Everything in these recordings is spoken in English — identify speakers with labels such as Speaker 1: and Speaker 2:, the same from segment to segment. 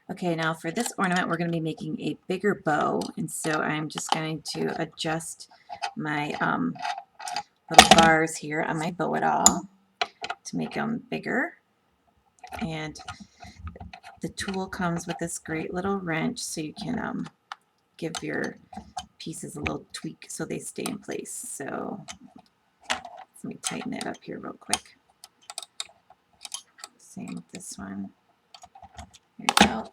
Speaker 1: Okay, now for this ornament, we're going to be making a bigger bow, and so I'm just going to adjust my little bars here on my bow at all to make them bigger. And the tool comes with this great little wrench, so you can give your pieces a little tweak so they stay in place. So let me tighten that up here real quick. Same with this one. There we go.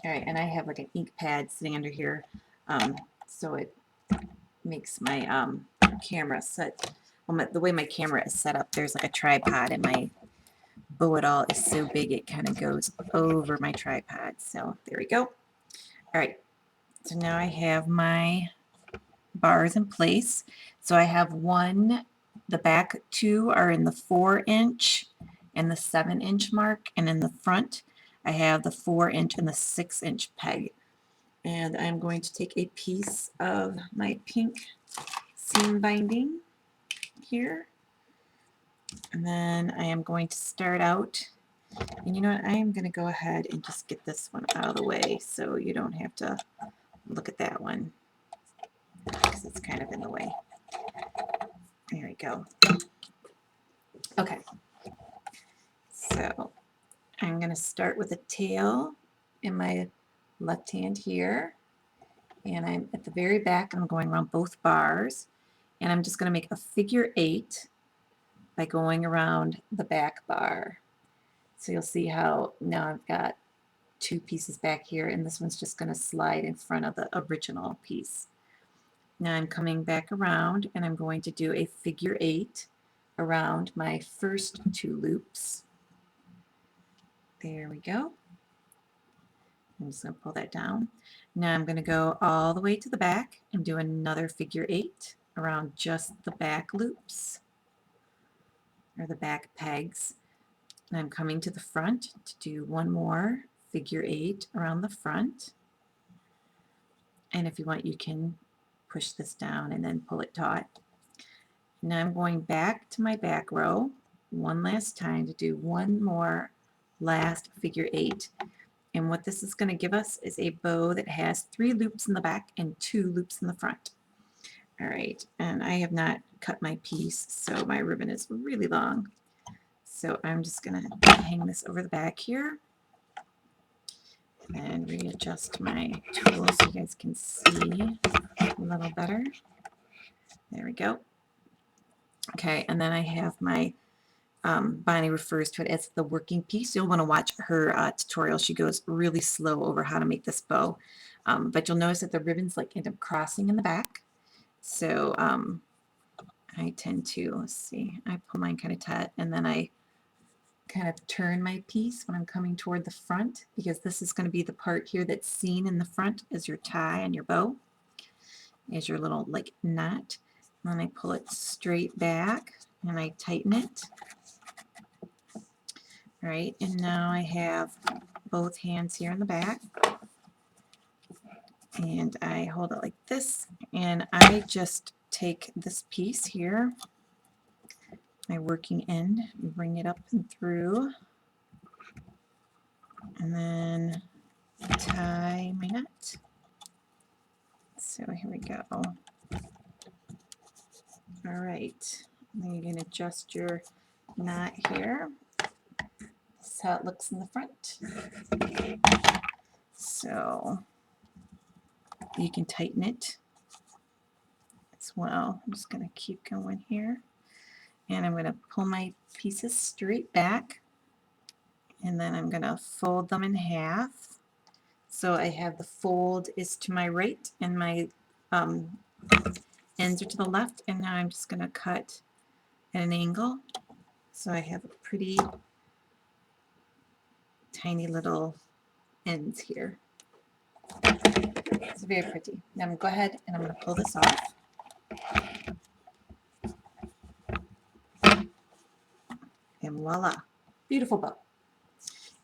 Speaker 1: All right, and I have like an ink pad sitting under here, so it makes my camera set. Well, the way my camera is set up, there's like a tripod, and my bow at all is so big it kind of goes over my tripod. So there we go. All right, so now I have my bars in place. So I have the back two are in the 4-inch and the 7-inch mark, and in the front I have the 4-inch and the 6-inch peg. And I'm going to take a piece of my pink seam binding here, and then I am going to start out, and you know what, I am going to go ahead and just get this one out of the way so you don't have to look at that one because it's kind of in the way. There we go. Okay, so I'm going to start with a tail in my left hand here, and I'm at the very back. I'm going around both bars, and I'm just going to make a figure 8 by going around the back bar. So you'll see how now I've got 2 pieces back here, and this one's just going to slide in front of the original piece. Now I'm coming back around, and I'm going to do a figure 8 around my first 2 loops. There we go. I'm just going to pull that down. Now I'm going to go all the way to the back and do another figure 8 around just the back loops, or the back pegs. And I'm coming to the front to do one more figure 8 around the front. And if you want, you can push this down and then pull it taut. Now I'm going back to my back row one last time to do one more last figure 8. And what this is going to give us is a bow that has 3 loops in the back and 2 loops in the front. All right, and I have not cut my piece, so my ribbon is really long. So I'm just going to hang this over the back here and readjust my tool so you guys can see a little better. There we go. Okay, and then I have my Bonnie refers to it as the working piece. You'll want to watch her tutorial. She goes really slow over how to make this bow. But you'll notice that the ribbons like end up crossing in the back. So I tend to, let's see, I pull mine kind of tight, and then I kind of turn my piece when I'm coming toward the front, because this is going to be the part here that's seen in the front as your tie on your bow, as your little like knot. And then I pull it straight back and I tighten it. All right, and now I have both hands here in the back, and I hold it like this, and I just take this piece here, my working end, bring it up and through, and then tie my knot. So here we go. All right, then you can adjust your knot here. This is how it looks in the front. So you can tighten it as well. I'm just going to keep going here, and I'm going to pull my pieces straight back, and then I'm going to fold them in half. So I have the fold is to my right and my ends are to the left, and now I'm just going to cut at an angle. So I have a pretty tiny little ends here. It's very pretty. Now I'm going to go ahead and I'm going to pull this off. And voila, beautiful bow.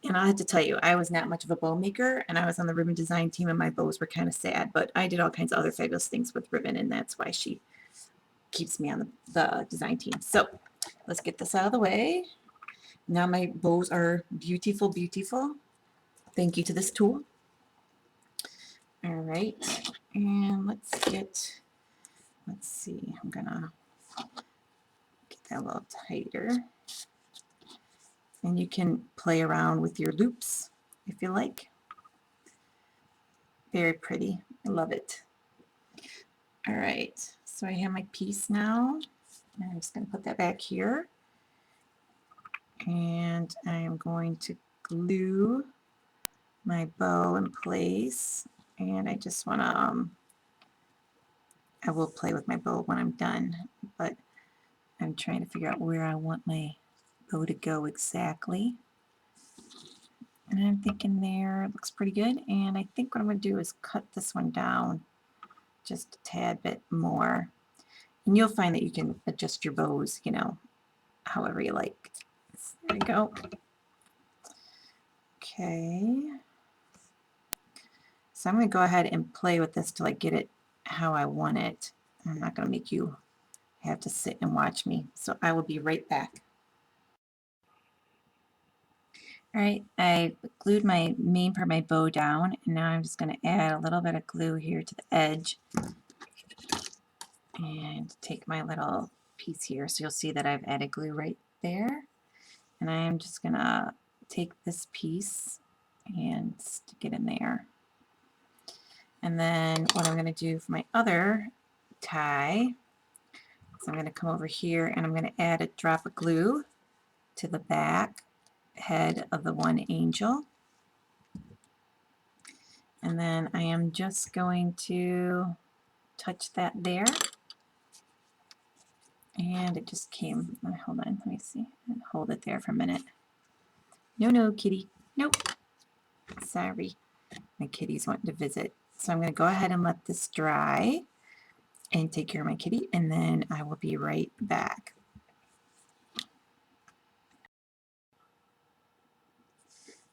Speaker 1: And I have to tell you, I was not much of a bow maker, and I was on the ribbon design team, and my bows were kind of sad, but I did all kinds of other fabulous things with ribbon, and that's why she keeps me on the design team. So let's get this out of the way. Now my bows are beautiful, beautiful. Thank you to this tool. All right, and let's see, I'm gonna get that a little tighter. And you can play around with your loops if you like. Very pretty, I love it. All right, so I have my piece now. I'm just gonna put that back here. And I am going to glue my bow in place. And I just wanna, I will play with my bow when I'm done, but I'm trying to figure out where I want my bow to go exactly. And I'm thinking there, it looks pretty good. And I think what I'm going to do is cut this one down just a tad bit more. And you'll find that you can adjust your bows, you know, however you like. There we go. Okay. So I'm going to go ahead and play with this till I get it how I want it. I'm not going to make you have to sit and watch me. So I will be right back. All right, I glued my main part of my bow down, and now I'm just going to add a little bit of glue here to the edge and take my little piece here. So you'll see that I've added glue right there, and I am just going to take this piece and stick it in there. And then what I'm going to do for my other tie is I'm going to come over here and I'm going to add a drop of glue to the back head of the one angel. And then I am just going to touch that there. And it just came, hold on, let me see, hold it there for a minute. No, kitty, nope, sorry, my kitty's wanting to visit. So I'm going to go ahead and let this dry and take care of my kitty, and then I will be right back.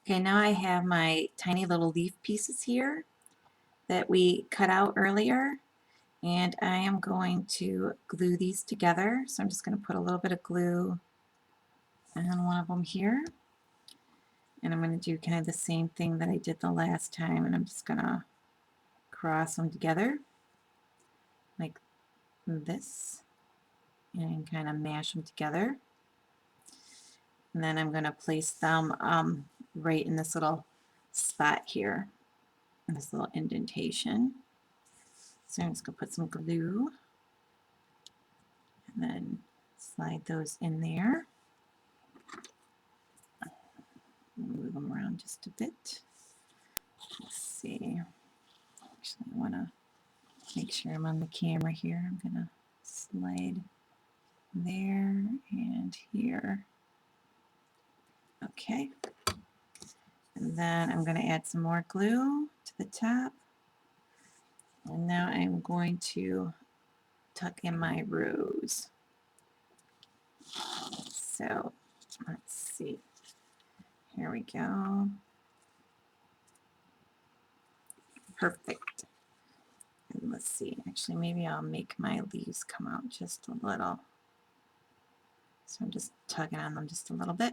Speaker 1: Okay, now I have my tiny little leaf pieces here that we cut out earlier, and I am going to glue these together. So I'm just going to put a little bit of glue on one of them here, and I'm going to do kind of the same thing that I did the last time, and I'm just going to cross them together like this and kind of mash them together. And then I'm going to place them right in this little spot here, in this little indentation. So I'm just going to put some glue and then slide those in there. Move them around just a bit. Let's see. Actually, I want to make sure I'm on the camera here. I'm going to slide there and here. Okay. And then I'm going to add some more glue to the top. And now I'm going to tuck in my rose. So let's see. Here we go. Perfect. And let's see. Actually, maybe I'll make my leaves come out just a little. So I'm just tugging on them just a little bit.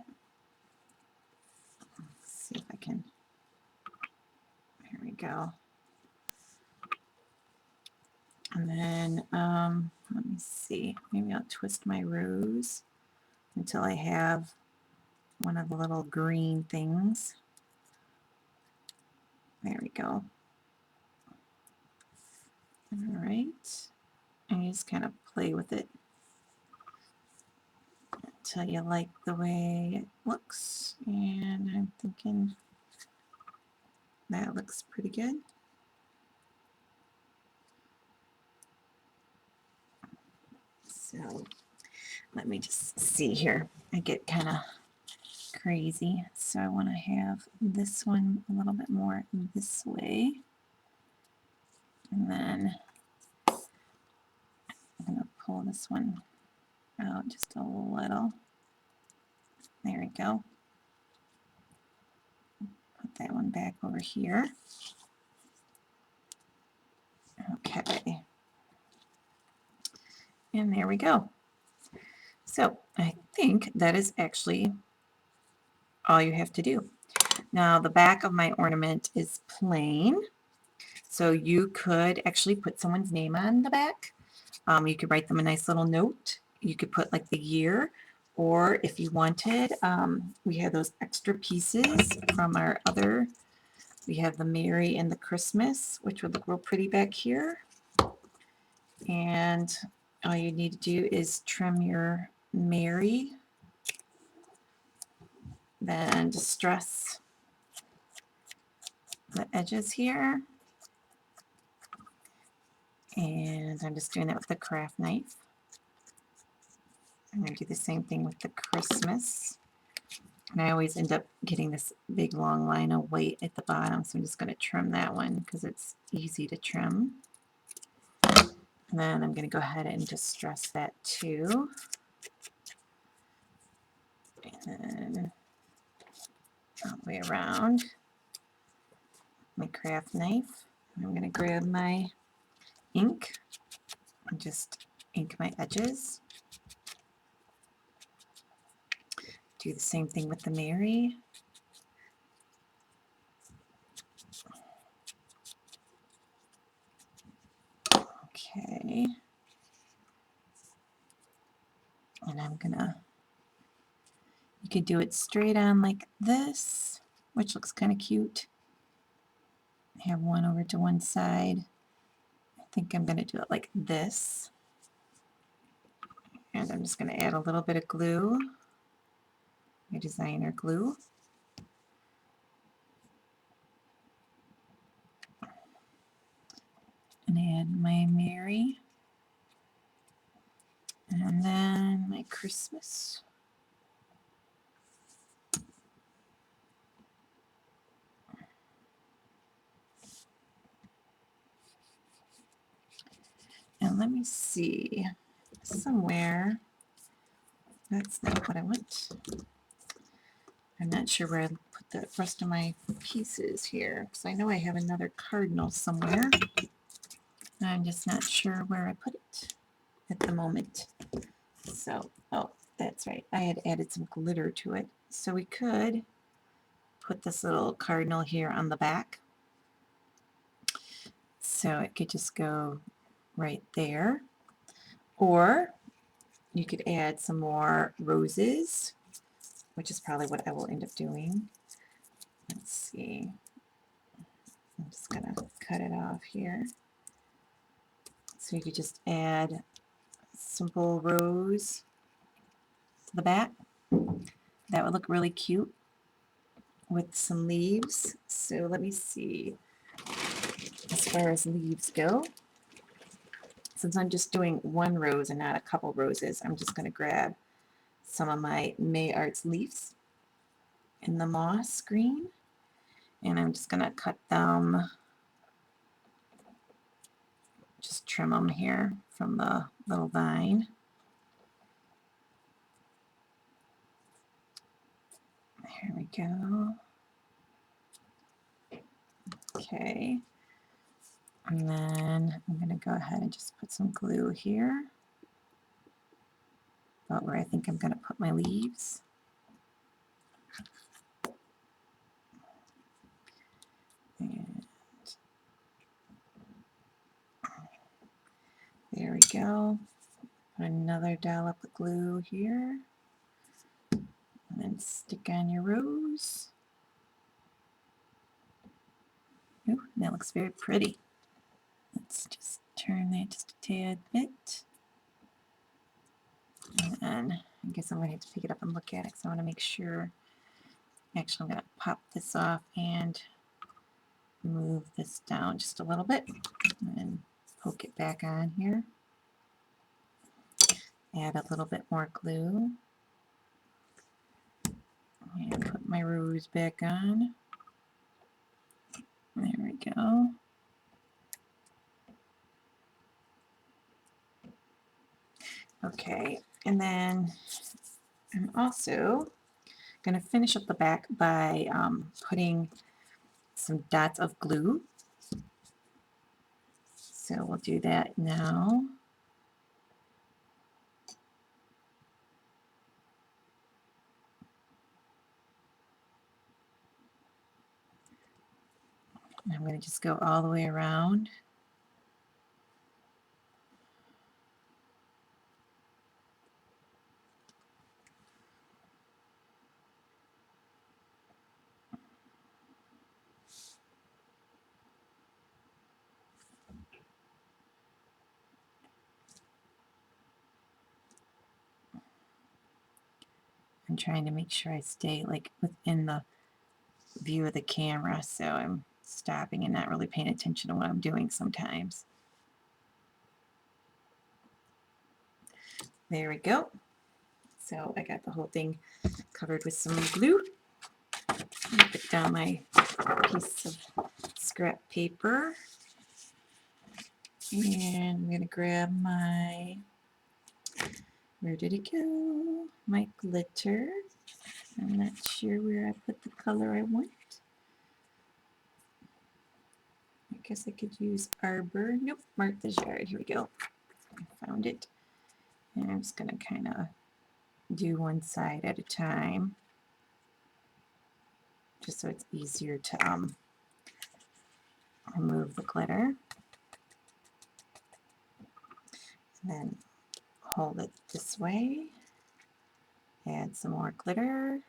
Speaker 1: Let's see if I can. Here we go. And then let me see. Maybe I'll twist my rose until I have one of the little green things. There we go. All right. And you just kind of play with it until you like the way it looks. And I'm thinking that looks pretty good. So let me just see here. I get kind of crazy. So I want to have this one a little bit more this way. And then I'm going to pull this one out just a little. There we go. Put that one back over here. Okay. And there we go. So I think that is actually all you have to do. Now the back of my ornament is plain. So you could actually put someone's name on the back. You could write them a nice little note. You could put like the year, or if you wanted, we have those extra pieces from our other, we have the Mary and the Christmas, which would look real pretty back here. And all you need to do is trim your Mary, then distress the edges here. And I'm just doing that with the craft knife. I'm going to do the same thing with the Christmas. And I always end up getting this big long line of white at the bottom, so I'm just going to trim that one because it's easy to trim. And then I'm going to go ahead and distress that too. And then all the way around my craft knife. I'm going to grab my ink and just ink my edges. Do the same thing with the Mary. Okay. And I'm gonna, you could do it straight on like this, which looks kind of cute. Have one over to one side. I think I'm gonna do it like this. And I'm just gonna add a little bit of glue, my designer glue. And add my Mary. And then my Christmas. And let me see, somewhere, that's not what I want. I'm not sure where I put the rest of my pieces here, because I know I have another cardinal somewhere. I'm just not sure where I put it at the moment. So, oh, that's right. I had added some glitter to it. So we could put this little cardinal here on the back. So it could just go right there. Or you could add some more roses, which is probably what I will end up doing. Let's see. I'm just going to cut it off here. So you could just add a simple rose to the back. That would look really cute with some leaves. So let me see, as far as leaves go, since I'm just doing one rose and not a couple roses, I'm just going to grab some of my May Arts leaves in the moss green, and I'm just going to cut them, just trim them here from the little vine. There we go. Okay. And then I'm going to go ahead and just put some glue here, about where I think I'm going to put my leaves. And there we go. Put another dollop of glue here. And then stick on your rose. Ooh, that looks very pretty. Let's just turn that just a tad bit. And then I guess I'm going to have to pick it up and look at it because I want to make sure. Actually, I'm going to pop this off and move this down just a little bit and then poke it back on here. Add a little bit more glue and put my rose back on. There we go. Okay, and then I'm also going to finish up the back by putting some dots of glue. So we'll do that now. I'm going to just go all the way around. I'm trying to make sure I stay like within the view of the camera, so I'm stopping and not really paying attention to what I'm doing sometimes. There we go. So I got the whole thing covered with some glue. Put down my piece of scrap paper. And I'm going to grab my, where did it go? My glitter. I'm not sure where I put the color I want. I guess I could use Arbor. Nope, Martha's Yard. Here we go. I found it. And I'm just going to kind of do one side at a time, just so it's easier to remove the glitter. And then hold it this way. Add some more glitter.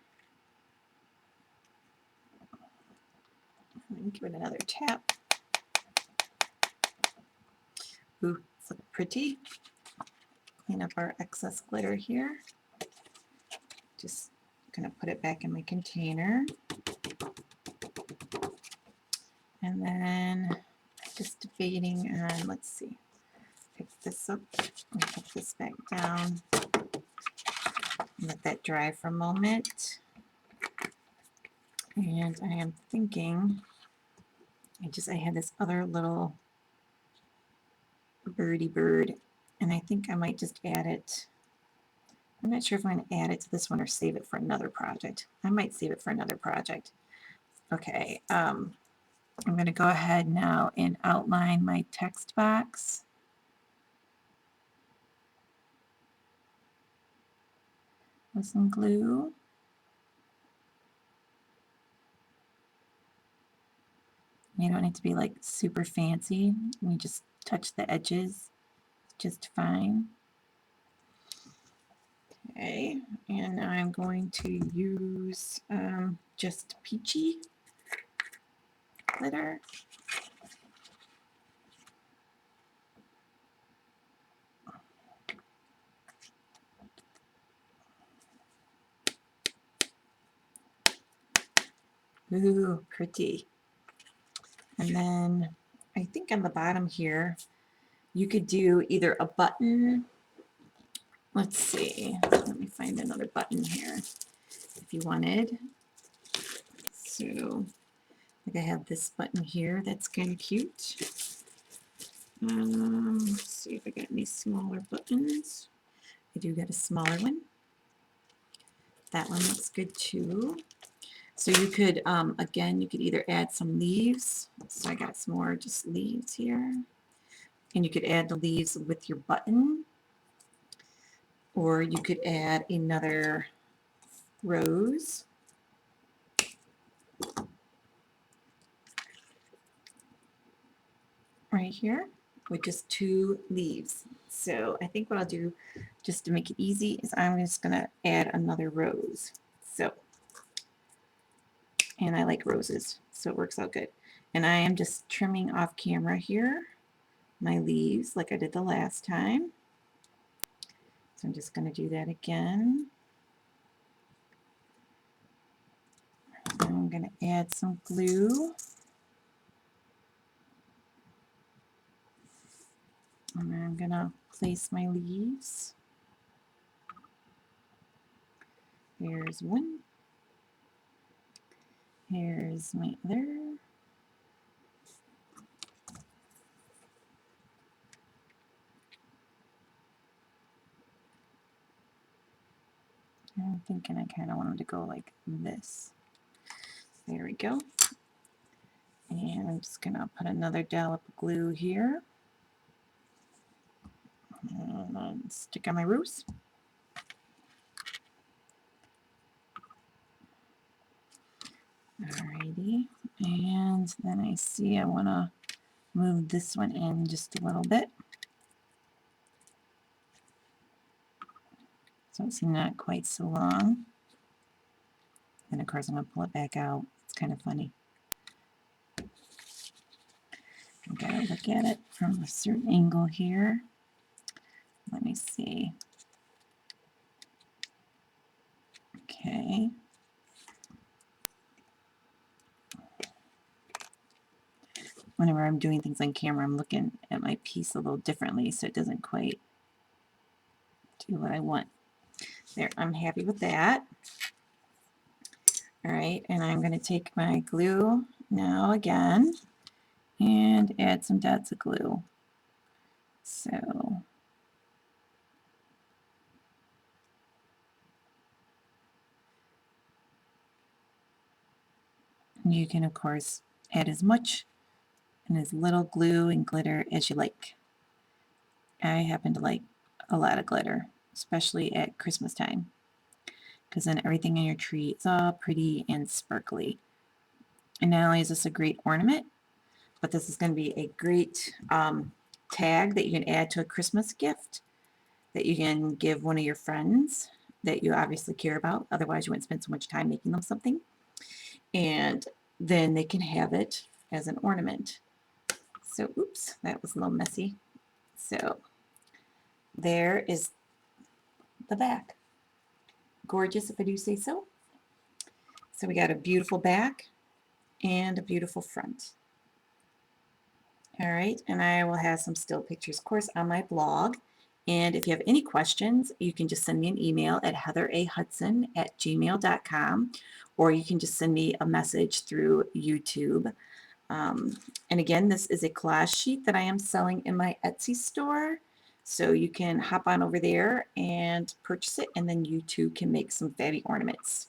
Speaker 1: And give it another tap. Ooh, it's looking pretty. Clean up our excess glitter here. Just gonna put it back in my container. And then just debating on, let's see, pick this up and put this back down. Let that dry for a moment. And I am thinking, I had this other little birdie bird, and I think I might just add it. I'm not sure if I'm going to add it to this one or save it for another project. I might save it for another project. Okay, I'm going to go ahead now and outline my text box. With some glue. You don't need to be like super fancy. You just touch the edges just fine. Okay, and now I'm going to use just peachy glitter. Ooh, pretty. And then I think on the bottom here, you could do either a button. Let's see, let me find another button here if you wanted. So like I have this button here that's kind of cute. Let's see if I got any smaller buttons. I do got a smaller one. That one looks good too. So you could, again, you could either add some leaves. So I got some more just leaves here. And you could add the leaves with your button. Or you could add another rose. Right here with just 2 leaves. So I think what I'll do just to make it easy is I'm just going to add another rose. So, and I like roses, so it works out good. And I am just trimming off camera here my leaves like I did the last time. So I'm just going to do that again. And I'm going to add some glue. And I'm going to place my leaves. Here's one. Here's my other. I'm thinking I kind of want them to go like this. There we go. And I'm just going to put another dollop of glue here. And stick on my rose. Alrighty. And And then I see I want to move this one in just a little bit. So it's not quite so long. And of course I'm going to pull it back out. It's kind of funny. I've got to look at it from a certain angle here. Let me see. Okay. Whenever I'm doing things on camera, I'm looking at my piece a little differently, so it doesn't quite do what I want. There, I'm happy with that. All right, and I'm going to take my glue now again and add some dots of glue. So you can, of course, add as much and as little glue and glitter as you like. I happen to like a lot of glitter, especially at Christmas time, because then everything on your tree is all pretty and sparkly. And not only is this a great ornament, but this is going to be a great tag that you can add to a Christmas gift that you can give one of your friends that you obviously care about. Otherwise, you wouldn't spend so much time making them something. And then they can have it as an ornament. So, oops, that was a little messy. So, there is the back. Gorgeous, if I do say so. So, we got a beautiful back and a beautiful front. All right, and I will have some still pictures, of course, on my blog. And if you have any questions, you can just send me an email at heatherahudson@gmail.com, or you can just send me a message through YouTube. And again, this is a collage sheet that I am selling in my Etsy store. So you can hop on over there and purchase it, and then you too can make some fabby ornaments.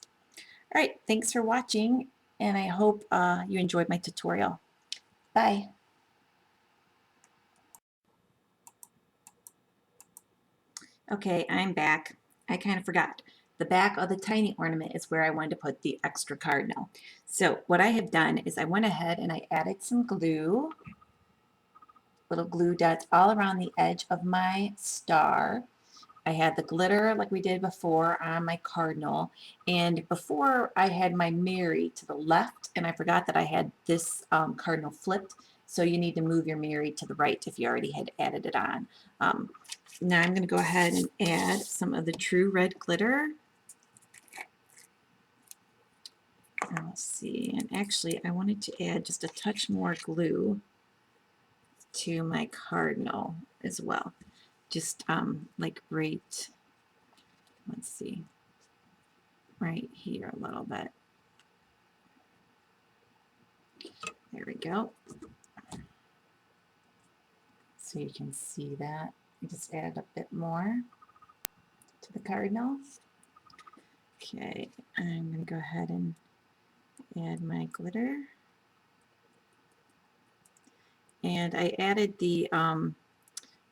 Speaker 1: All right, thanks for watching, and I hope you enjoyed my tutorial. Bye. Okay, I'm back. I kind of forgot. The back of the tiny ornament is where I wanted to put the extra cardinal. So what I have done is I went ahead and I added some glue, little glue dots all around the edge of my star. I had the glitter like we did before on my cardinal, and before I had my Mary to the left, and I forgot that I had this cardinal flipped, so you need to move your Mary to the right if you already had added it on. Now I'm going to go ahead and add some of the true red glitter. Let's see, and actually I wanted to add just a touch more glue to my cardinal as well. Just like right, let's see, right here a little bit. There we go. So you can see that. I just add a bit more to the cardinal. Okay, I'm going to go ahead and add my glitter. And I added the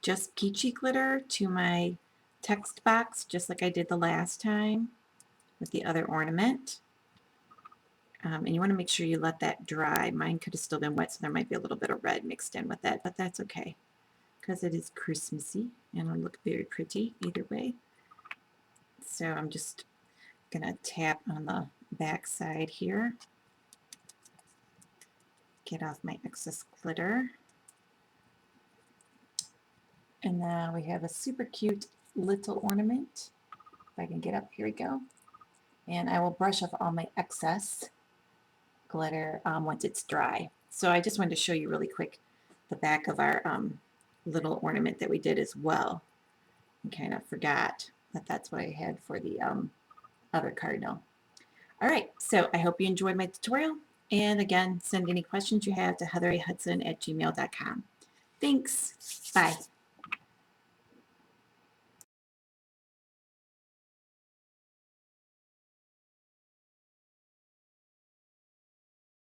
Speaker 1: Just Peachy glitter to my text box, just like I did the last time with the other ornament. And you want to make sure you let that dry. Mine could have still been wet, so there might be a little bit of red mixed in with that, but that's okay because it is Christmassy and it'll look very pretty either way. So I'm just going to tap on the back side here, get off my excess glitter. And now we have a super cute little ornament. If I can get up, here we go. And I will brush off all my excess glitter once it's dry. So I just wanted to show you really quick the back of our little ornament that we did as well. I kind of forgot that that's what I had for the other cardinal. All right, so I hope you enjoyed my tutorial. And again, send any questions you have to heatherahudson@gmail.com. Thanks. Bye.